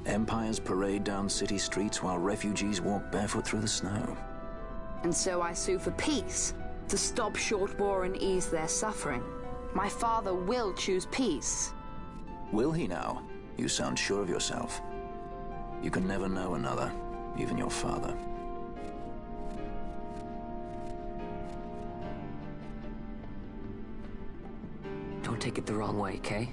Empires parade down city streets while refugees walk barefoot through the snow. And so I sue for peace, to stop short war and ease their suffering. My father will choose peace. Will he now? You sound sure of yourself. You can never know another, even your father. Don't take it the wrong way, Kay?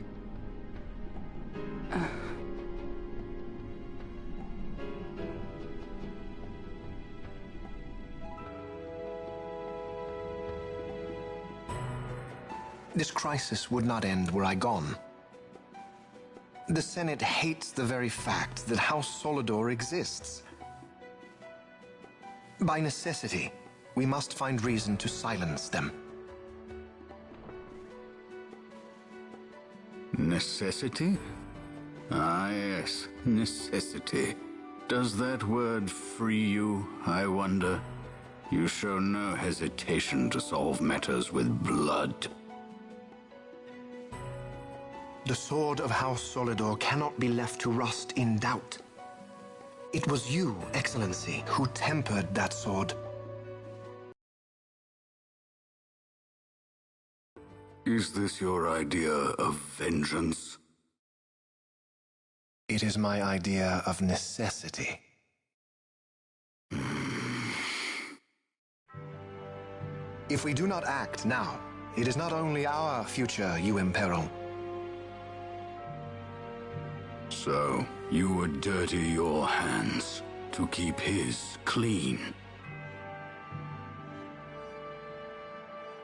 This crisis would not end were I gone. The Senate hates the very fact that House Solidor exists. By necessity, we must find reason to silence them. Necessity? Ah, yes, necessity. Does that word free you, I wonder? You show no hesitation to solve matters with blood. The sword of House Solidor cannot be left to rust in doubt. It was you, Excellency, who tempered that sword. Is this your idea of vengeance? It is my idea of necessity. If we do not act now, It is not only our future you imperil. So, you would dirty your hands to keep his clean.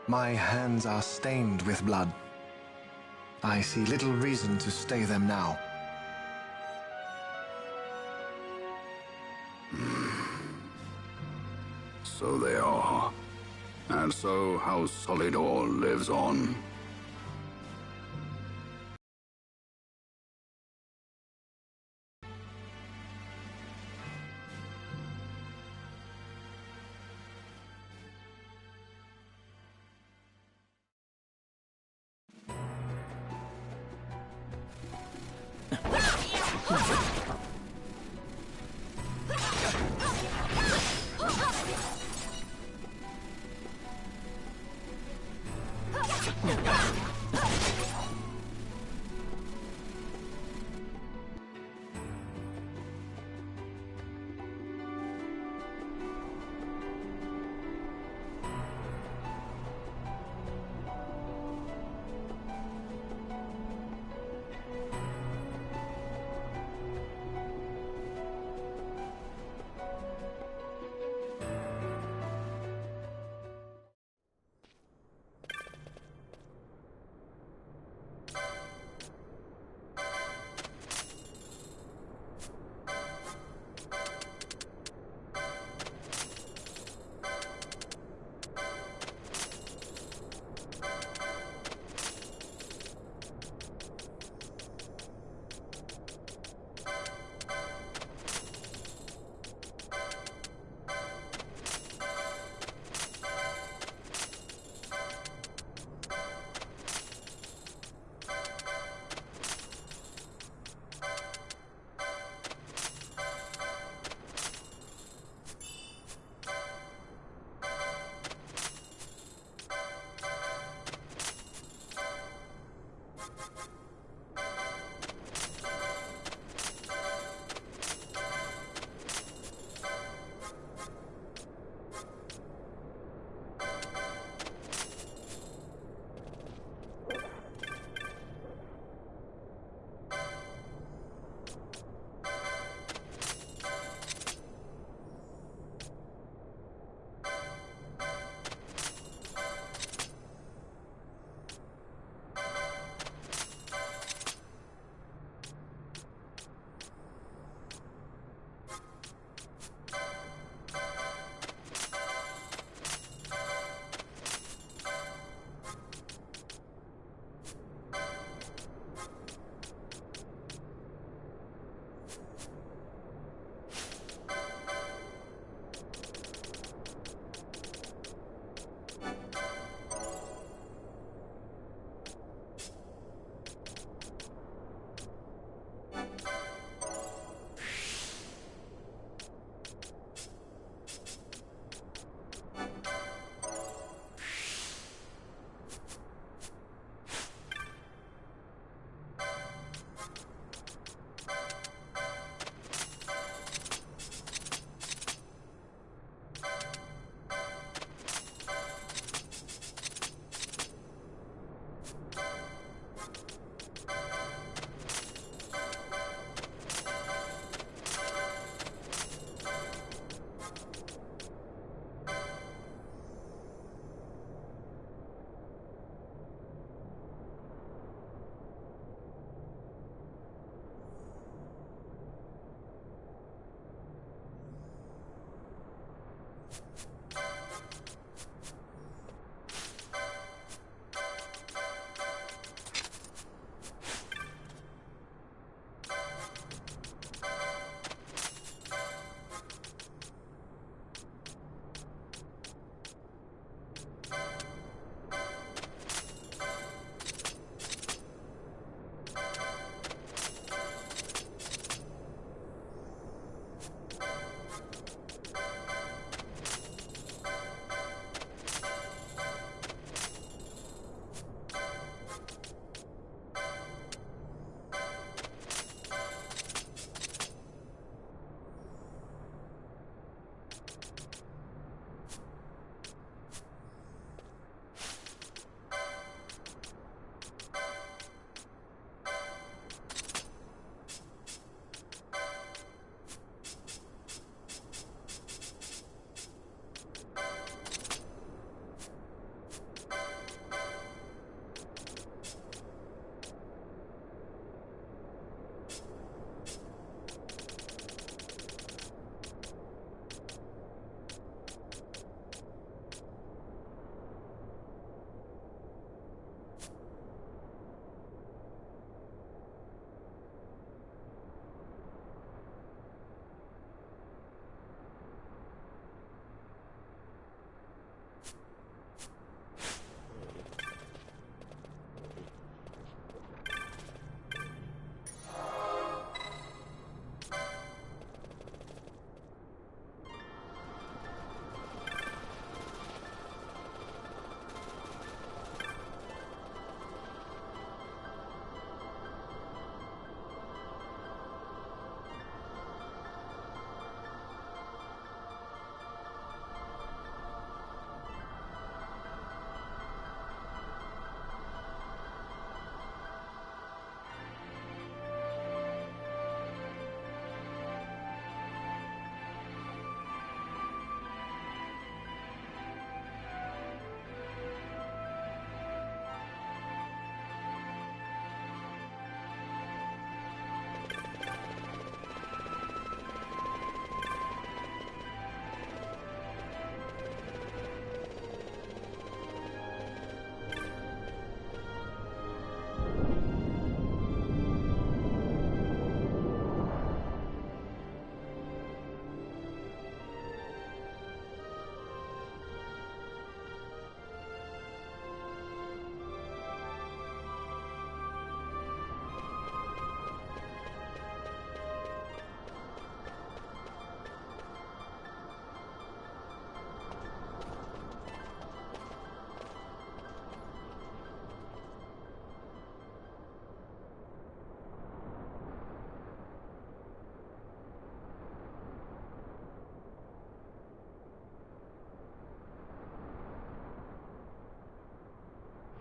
My hands are stained with blood. I see little reason to stay them now. So they are. And so House Solidor lives on.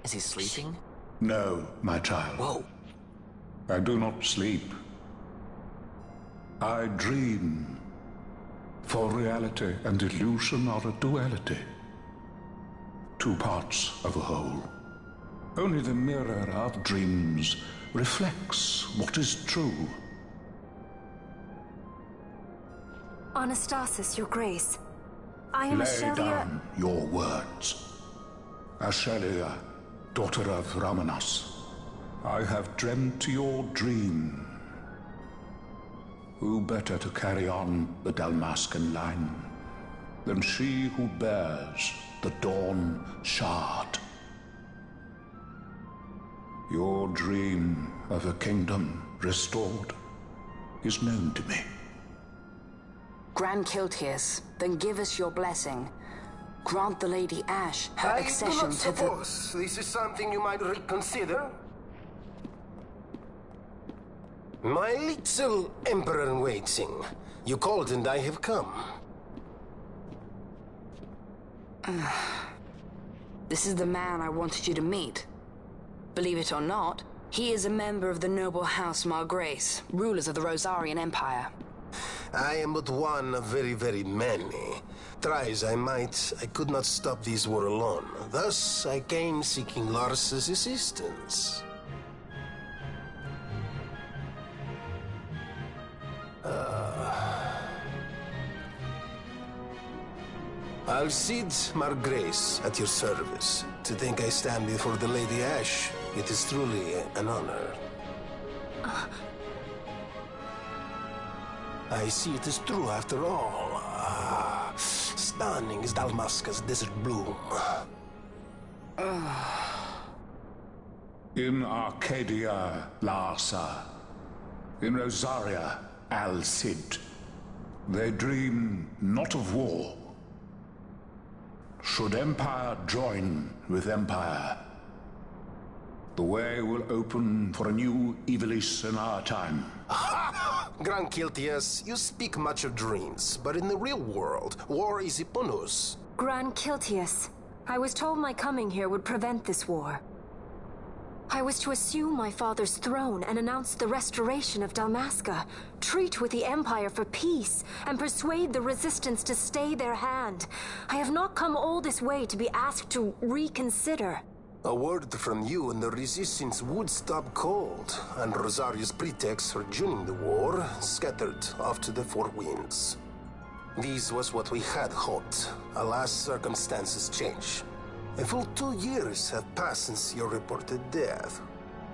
Is he sleeping? No, my child. Whoa. I do not sleep. I dream. For reality and illusion are a duality. Two parts of a whole. Only the mirror of dreams reflects what is true. Anastasis, Your Grace. I am Lay Ashelia. down your words. Ashelia, daughter of Ramanas, I have dreamt your dream. Who better to carry on the Dalmascan line than she who bears the Dawn Shard? Your dream of a kingdom restored is known to me. Grand Kiltias, then give us your blessing. Grant the Lady Ash her accession to the... I do not suppose this is something you might reconsider. My little Emperor-in-waiting. You called and I have come. This is the man I wanted you to meet. Believe it or not, he is a member of the noble house Margrace, rulers of the Rosarian Empire. I am but one of very, very many. Try as I might, I could not stop this war alone. Thus, I came seeking Lars's assistance. Alcide Margrace at your service. To think I stand before the Lady Ash, it is truly an honor. I see it is true after all. Stunning is Dalmasca's desert bloom. In Arcadia, Larsa. In Rosaria, Alcid. They dream not of war. Should empire join with empire, the way will open for a new Evilis in our time. Grand Kiltias, you speak much of dreams, but in the real world, war is upon us. Grand Kiltias, I was told my coming here would prevent this war. I was to assume my father's throne and announce the restoration of Dalmasca, treat with the Empire for peace, and persuade the Resistance to stay their hand. I have not come all this way to be asked to reconsider. A word from you and the Resistance would stop cold, and Rosaria's pretext for joining the war scattered off to the four winds. This was what we had hoped. Alas, circumstances change. A full 2 years have passed since your reported death.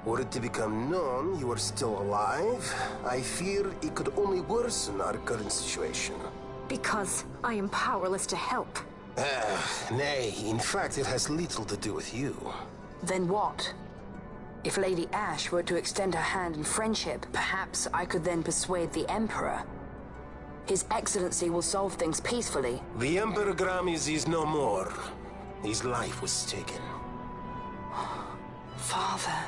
Were it to become known you are still alive, I fear it could only worsen our current situation. Because I am powerless to help. Nay, in fact it has little to do with you. Then what? If Lady Ash were to extend her hand in friendship, perhaps I could then persuade the Emperor. His Excellency will solve things peacefully. The Emperor Gramis is no more. His life was taken. Father.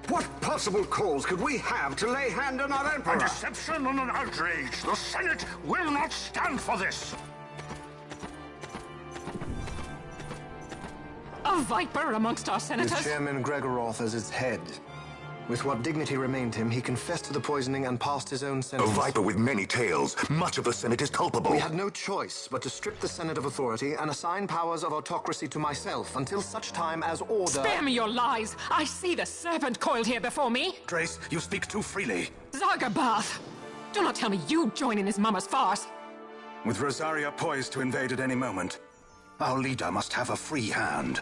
What possible cause could we have to lay hand on our Emperor? A deception and an outrage. The Senate will not stand for this. A viper amongst our senators? With Chairman Gregoroth as its head. With what dignity remained him, he confessed to the poisoning and passed his own sentence. A viper with many tails. Much of the Senate is culpable. We had no choice but to strip the Senate of authority and assign powers of autocracy to myself until such time as order... Spare me your lies! I see the serpent coiled here before me! Grace, you speak too freely. Zargabath! Do not tell me you join in this mama's farce! With Rosaria poised to invade at any moment, our leader must have a free hand.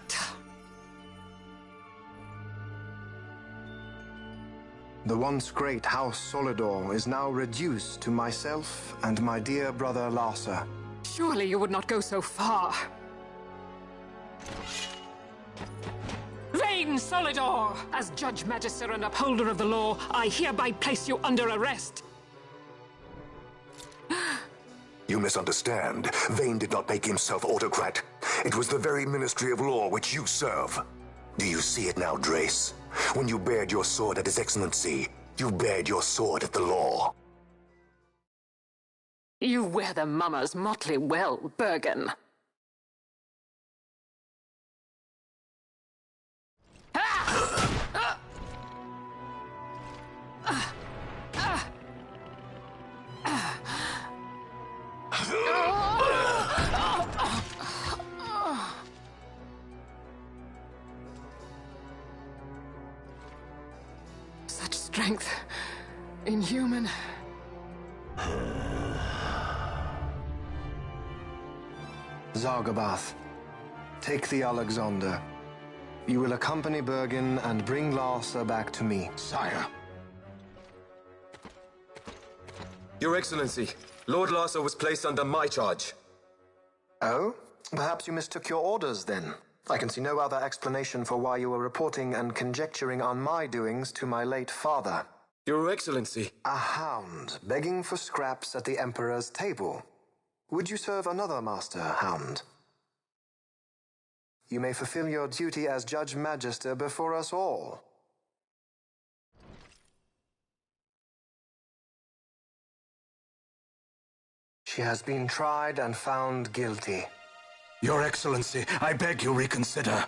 The once great House Solidor is now reduced to myself and my dear brother Larsa. Surely you would not go so far. Vain Solidor! As Judge Magister and upholder of the law, I hereby place you under arrest. You misunderstand. Vane did not make himself autocrat. It was the very Ministry of Law which you serve. Do you see it now, Drace? When you bared your sword at His Excellency, You bared your sword at the law. You wear the mummers motley well, Bergen. Such strength. Inhuman. Zargabath, take the Alexander. You will accompany Bergen and bring Larsa back to me. Sire. Your Excellency, Lord Larsa was placed under my charge. Oh? Perhaps you mistook your orders, then. I can see no other explanation for why you were reporting and conjecturing on my doings to my late father. Your Excellency. A hound begging for scraps at the Emperor's table. Would you serve another master, Hound? You may fulfill your duty as Judge Magister before us all. She has been tried and found guilty. Your Excellency, I beg you reconsider.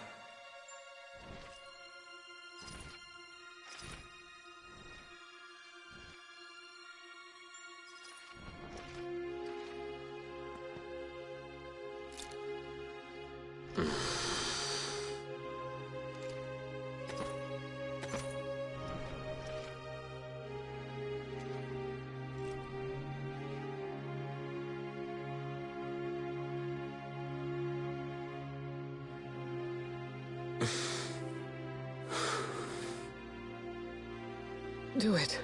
Do it.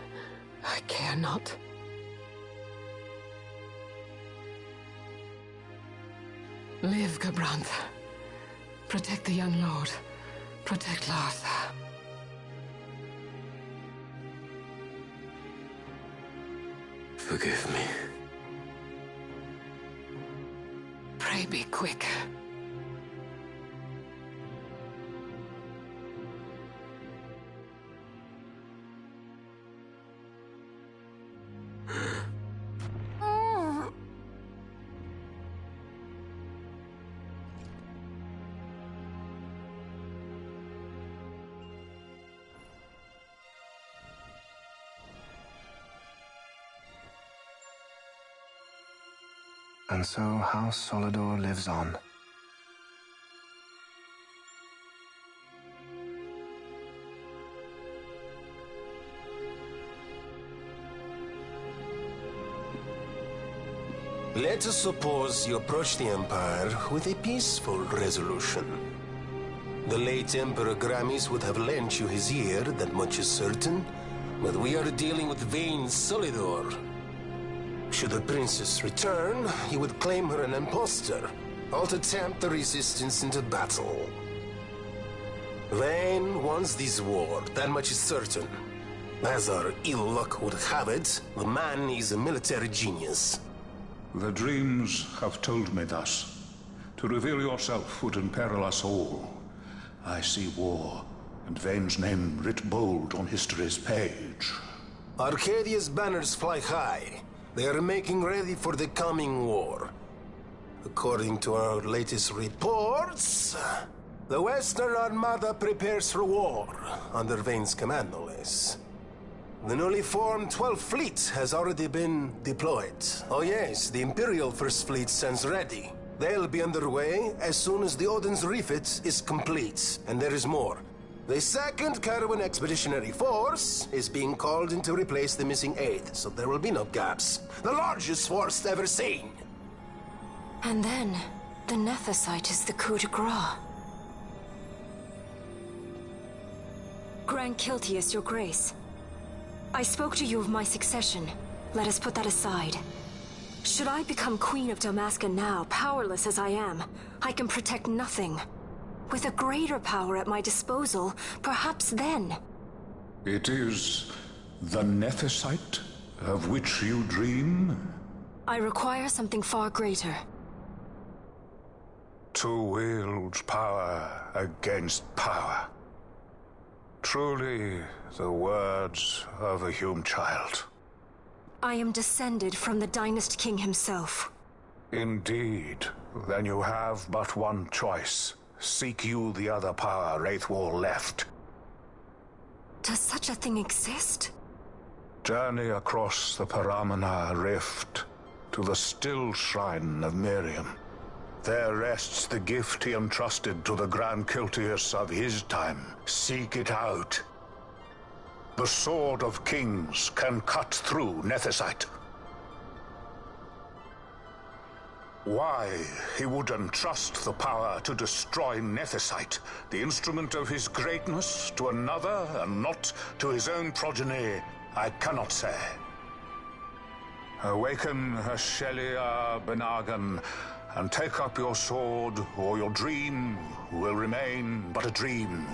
I care not. Live, Gabranth. Protect the young lord. Protect Larsa. Forgive me. Pray be quick. And so House Solidor lives on. Let us suppose you approach the Empire with a peaceful resolution. The late Emperor Gramis would have lent you his ear, that much is certain, but we are dealing with vain Solidor. Should the princess return, he would claim her an impostor, or to tempt the resistance into battle. Vayne wants this war, that much is certain. As our ill luck would have it, the man is a military genius. The dreams have told me thus. To reveal yourself would imperil us all. I see war, and Vayne's name writ bold on history's page. Arcadia's banners fly high. They are making ready for the coming war. According to our latest reports, the Western Armada prepares for war, under Vayne's command, no less. The newly formed 12th Fleet has already been deployed. Oh yes, the Imperial First Fleet stands ready. They'll be underway as soon as the Odin's refit is complete. And there is more. The 2nd Caravan Expeditionary Force is being called in to replace the missing 8th, so there will be no gaps. The largest force ever seen. And then, the Nethicite is the coup de grace. Grand Kiltius, your grace. I spoke to you of my succession. Let us put that aside. Should I become Queen of Dalmasca now, powerless as I am, I can protect nothing. With a greater power at my disposal, perhaps then. It is the Nethicite of which you dream? I require something far greater. To wield power against power. Truly, the words of a Hume child. I am descended from the Dynast King himself. Indeed. Then you have but one choice. Seek you the other power Wraithwall left. Does such a thing exist? Journey across the Paramana Rift to the still shrine of Miriam. There rests the gift he entrusted to the Grand Kiltius of his time. Seek it out. The Sword of Kings can cut through Nethicite. Why he would entrust the power to destroy Nethicite, the instrument of his greatness, to another and not to his own progeny, I cannot say. Awaken Shelia Benagan and take up your sword, or your dream will remain but a dream.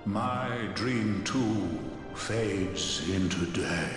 My dream too fades into day.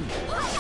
What?